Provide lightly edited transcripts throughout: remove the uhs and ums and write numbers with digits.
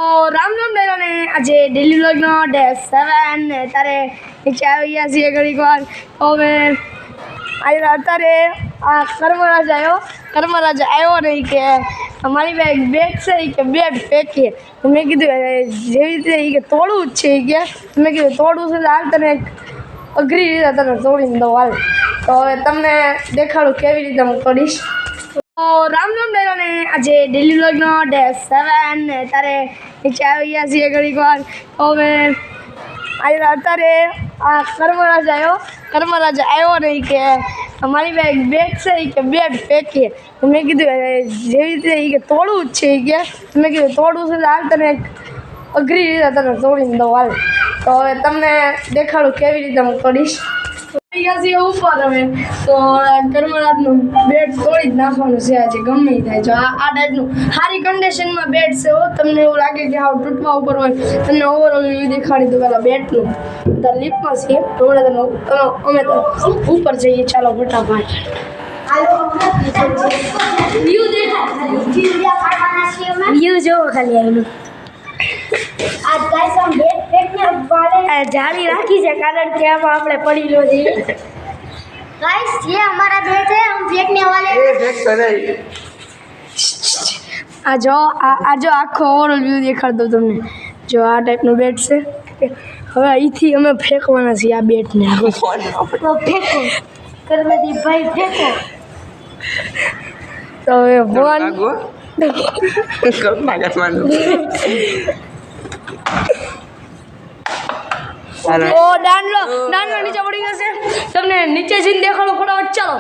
રામ રામ ડેરાને આજે daily વ્લોગનો day 7 ને તારે નીચે આવી ગયા છીએ ઘડીક વાર હવે અત્યારે આ કર્મરાજ આવ્યો નહીં કે અમારી બેગ છે કે બેટ ફેંકીએ મેં કીધું જેવી રીતે કે તોડવું જ છે કે મેં કીધું તોડવું છે હાલ તને અઘરી રીતે તને તોડીને દઉં હાલ તો હવે તમને દેખાડું કેવી રીતે હું તોડીશ રામ રામ ડેરાને આજે ડેલી વ્લોગનો ડે 7 ને તારે નીચે આવી ગયા છીએ ઘડીક વાર હવે અત્યારે આ કર્મરાજ આવ્યો નહીં કે અમારી બેગ છે કે બેટ ફેંકીએ મેં કીધું જેવી રીતે કે તોડવું જ છે કે મેં કીધું તોડવું છે હાલ તને અઘરી રીતે તને તોડીને દઉં હાલ તો હવે તમને દેખાડું કેવી રીતે હું તોડીશ ઉપર હવે તો કર્મરાજનું બેટ તોડી જ નાખવાનું છે આજે ગમે થાય જો આ ટાઈપનું સારી કન્ડિશનમાં બેટ છે તમને એવું લાગે કે હાવ તૂટવા ઉપર હોય તમને ઓવરઓલ દેખાડી દઉં પેલા બેટનું તાર લીપમાં છે અમે તો ઉપર જઈએ ચાલો ફટાફટ વ્યૂ જોવો ખાલી આવેલું आज गाइस हम बेट फेंकने वाले जाली राखी है कारण कि हम આપણે પડી લો जी गाइस ये हमारा बेट है हम फेंकने वाले ये फेंक तो नहीं आ जो આખો ઓવરઓલ વ્યૂ દેખાડ દઉં તમને જો આ ટાઈપનું બેટ છે હવે અહીંથી અમે ફેંકવાના છીએ આ બેટને तो फेंको कर्मदी भाई फेंको તો હવે વન ઓ દાંડલો નીચે પડી ગયો છે તમને નીચે જઈને દેખાડો ફટાફટ ચાલો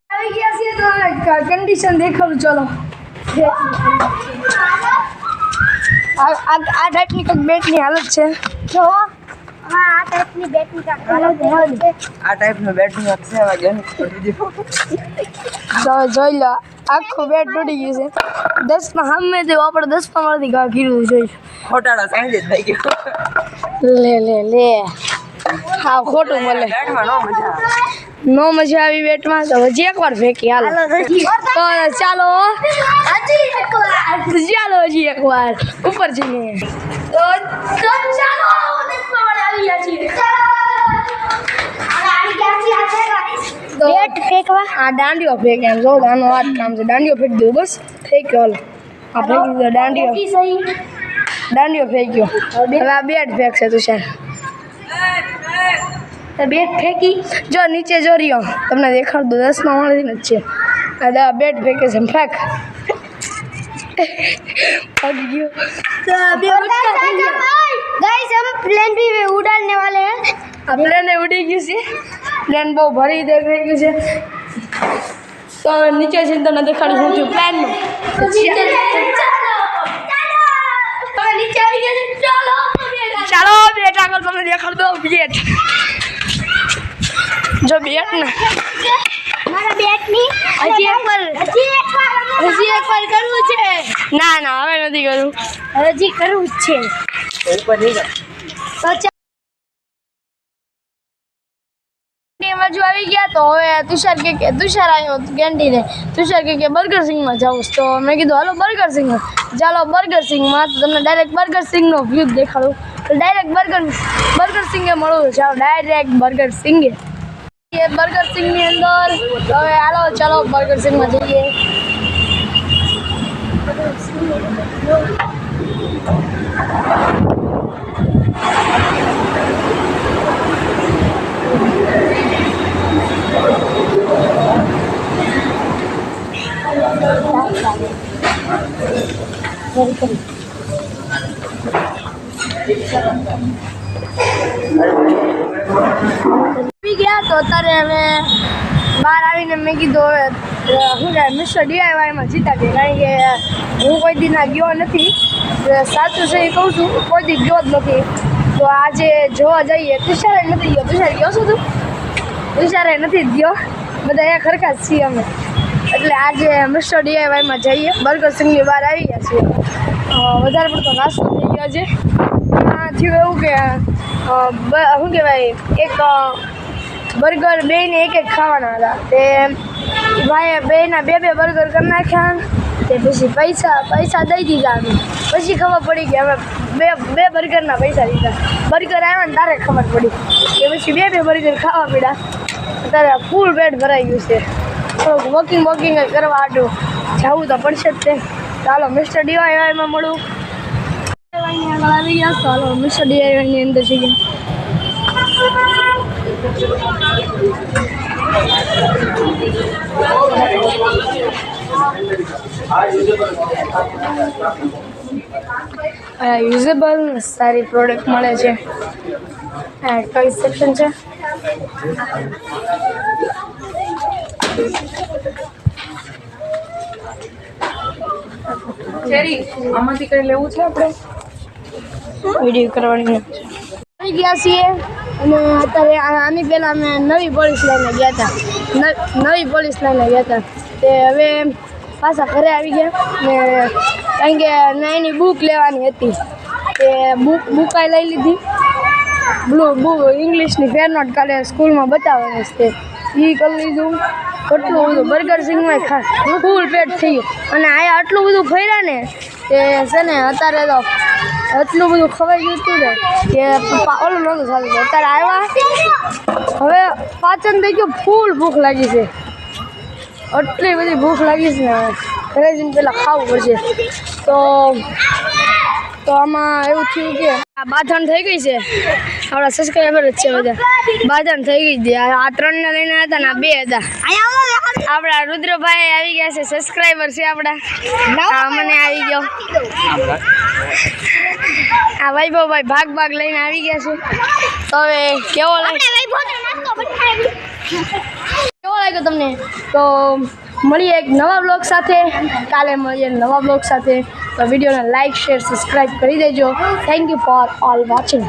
આવી ગયા છીએ તો કન્ડિશન દેખાડું ચાલો આ ટાઈપની કંઈક બેટની હાલત છે जो हाँ आ टाइपनी बैटनी का हालत है આ ટાઈપનું બેટિંગ છે હવે ગેમ છોડી દીધો જોઈ લો આખું બેટ તૂટી ગયું છે 10માં સામેથી આપણે 10માં મળતી ઘા કીધું જોઈ ખોટાડા સાંજે થઈ ગયો લે હા ખોટું મળે બેટમાં નો મજા આવે નો મજા આવી બેટમાં તો હજી એકવાર ફેંકી હાલો તો ચાલો હજી એકવાર ઉપર જઈને તો ચાલો આવી ગયા છીએ बेट फेंकवा આ દાંડીઓ ફેંકે એમ જો આનો આ કામ છે દાંડીઓ ફેંકી દઉં બસ ફેંક્યો હાલો આ ફેંકી દીધો દાંડીઓ ફેંક્યો હવે આ બેટ ફેંકશે તુષાર બેટ ફેંકી જો નીચે જો રહ્યો તમને દેખાડ દો 10માં મળતી જ છે આ બેટ ફેંકે છે ફેંક પડી ગયો गाइस हम प्लेन भी उड़ाने वाले हैं આ પ્લેન ઉડી ગયું છે પ્લેન બહુ ભરી દેખાઈ ગયું છે તો નીચે છે તમને દેખાડું હું છું પ્લેનમાં ચાલો બેટ આગળ તમને દેખાડ દો બેટ જો બેટ ને हमारा बैट नहीं હજી એકવાર કરવું છે ના હવે નથી કરવું हजी करવું છે ઉપર નહીં તો બાજુ આવી ગયા તો હવે તુષાર આવ્યો કેન્ટીને તુષાર કે બર્ગર સિંગમાં જાઉં તો મેં કીધું હાલો બર્ગર સિંગમાં ચાલો બર્ગર સિંગમાં તો તમને ડાયરેક્ટ બર્ગર સિંગનો વ્યૂ દેખાડું તો ડાયરેક્ટ બર્ગર સિંગે મળવું ચાલો ડાયરેક્ટ બર્ગર સિંગે બર્ગર સિંગની અંદર હવે હાલો ચાલો બર્ગર સિંગમાં જઈએ ગયા તો અત્યારે હવે બહાર આવીને મેં કીધું હવે શું કહે મિસ્ટર DIYમાં જીતા ગયા કારણ કે હું કોઈ દી ના ગયો નથી સાચું છે એ કહું છું કોઈ દી ગયો જ નથી તો આજે જોવા જઈએ તુષારે નથી ગયો તુષાર ગયો છું તું તુષારે નથી જ ગયો બધા અહીંયા ખરખા જ છીએ અમે એટલે આજે મિસ્ટર DIYમાં જઈએ બર્ગર સિંગની બહાર આવી ગયા છીએ વધારે પડતો નાસ્તો થઈ ગયો છે થયું એવું કે શું કહેવાય એક બર્ગર બેયને એક એક ખાવાના હતા. તે ભાઈએ બેયના બે બર્ગર કરી નાખ્યા. તે પછી પૈસા દઈ દીધા અમે. પછી ખબર પડી કે અમે બે બર્ગરના પૈસા દીધા. બર્ગર આવ્યા ને તારે ખબર પડી કે પછી બે બર્ગર ખાવા પડ્યા. અત્યારે ફૂલ પેટ ભરાઈ ગયું છે. થોડુંક વોકિંગ કરવા હાટું જવું તો પડશે જ તે. ચાલો મિસ્ટર DIYમાં મળું. આગળ આવી ગયા. ચાલો મિસ્ટર DIYની અંદર જઈએ. યુઝેબલ સારી પ્રોડક્ટ મળે છે. કઈ સેક્શન છે? આમાંથી કઈ લેવું છે આપણે? વિડીયો કરવાની આવી ગયા છીએ. અને અત્યારે આની પહેલાં અમે નવી પોલીસ લઈને ગયા હતા. તે હવે પાછા ઘરે આવી ગયા ને કારણ કે નાની બુક લેવાની હતી. તે બુક લઈ લીધી. બુક ઇંગ્લિશની ફેર નોટ કાલે સ્કૂલમાં બતાવવાની છે. એ કરી લીધું. કેટલું બધું બર્ગર સિંગમાં ફૂલ પેટ થઈ ગયું. અને આ આટલું બધું ફર્યા ને તે છે ને અત્યારે તો એટલું બધું ખવાઈ ગયું હતું ને કે ઓલું નહોતું થતું. અત્યારે આવ્યા હવે પાચન થઈ ગયું. ફૂલ ભૂખ લાગી છે. આટલી બધી ભૂખ લાગી છે ને ઘરે જઈને પહેલાં ખાવું પડશે. તો આમાં એવું થયું કે આ બાંધણ થઈ ગઈ છે. આપણા સબસ્ક્રાઈબર જ છે બધા. બાંધણ થઈ ગઈ હતી. આ 3ને લઈને હતા ને આ 2 હતા. આપણા રુદ્રભાઈ આવી ગયા છે. સબસ્ક્રાઈબર છે આપણા. મને આવી ગયો. આ વૈભવભાઈ ભાગ લઈને આવી ગયા છે. તો હવે કેવો લાગ્યો તમને? તો મળીએ એક નવા બ્લોગ સાથે. કાલે મળીએ નવા બ્લોગ સાથે. તો વિડીયોને લાઈક શેર સબસ્ક્રાઈબ કરી દેજો. Thank you for all watching.